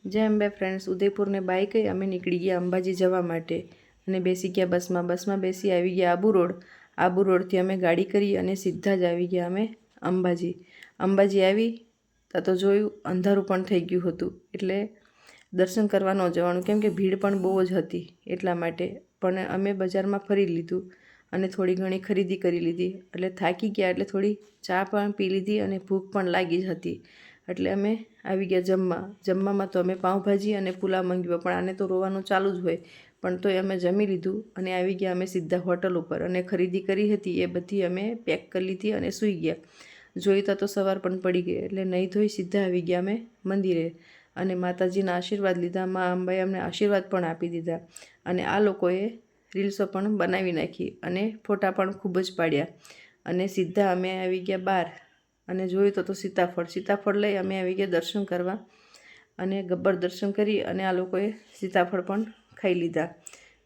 जय अंबे फ्रेंड्स, उदयपुर ने बाय कही अमे निकली गया अंबाजी जवा माटे अने बेसी गया बस में बेसी आई गया आबू रोड थी अमे गाड़ी करी अने सीधा ज आई गया अमे अंबाजी आवी तो जोयुं अंधारू पण थई गयुं हतुं एटले दर्शन करवा न जवानुं केम के भीड़ पण बहु ज हती एटला माटे पण अमे बजार में फरी लीधुं अने थोड़ी घणी खरीदी करी लीधी एटले थाकी गया एटले थोड़ी चा पण पी लीधी अने भूख पण लागी ज हती एटले अमे આવી ગયા જમવામાં તો અમે પાઉંભાજી અને પુલાવ મંગાવ્યો પણ આને તો રોવાનું ચાલુ જ હોય પણ તોય અમે જમી લીધું અને આવી ગયા અમે સીધા હોટલ ઉપર અને ખરીદી કરી હતી એ બધી અમે પેક કરી લીધી અને સૂઈ ગયા જોઈતા તો સવાર પણ પડી ગઈ એટલે નહીં ધોઈ સીધા આવી ગયા અમે મંદિરે અને માતાજીના આશીર્વાદ લીધા મા અંબાએ અમને આશીર્વાદ પણ આપી દીધા અને આ લોકોએ રીલ્સો પણ બનાવી નાખી અને ફોટા પણ ખૂબ જ પાડ્યા અને સીધા અમે આવી ગયા બહાર અને જોયું તો સીતાફળ લઈ અમે આવી ગયા દર્શન કરવા અને ગબ્બર દર્શન કરી અને આ લોકોએ સીતાફળ પણ ખાઈ લીધા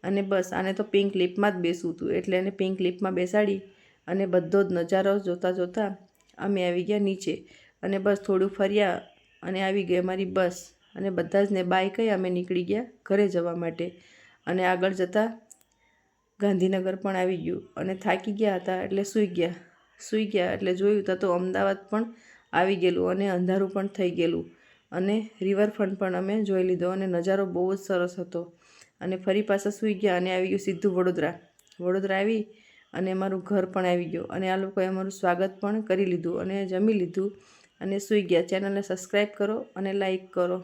અને બસ આને તો પિંક લિપમાં જ બેસવું હતું એટલે એને પિંક લિપમાં બેસાડી અને બધો જ નજારો જોતા અમે આવી ગયા નીચે અને બસ થોડું ફર્યા અને આવી ગઈ અમારી બસ અને બધા જ ને બાય કહી અમે નીકળી ગયા ઘરે જવા માટે અને આગળ જતાં ગાંધીનગર પણ આવી ગયું અને થાકી ગયા હતા એટલે સૂઈ ગયા એટલે જોયું તો અમદાવાદ પણ આવી ગયેલું અને અંધારું પણ થઈ ગયેલું અને રિવરફ્રન્ટ પણ અમે જોઈ લીધો અને નજારો બહુ જ સરસ હતો અને ફરી પાછા સૂઈ ગયા અને આવી ગયું સીધું વડોદરા આવી અને અમારું ઘર પણ આવી ગયું અને આ લોકોએ અમારું સ્વાગત પણ કરી લીધું અને જમી લીધું અને સૂઈ ગયા. ચેનલને સબસ્ક્રાઈબ કરો અને લાઈક કરો.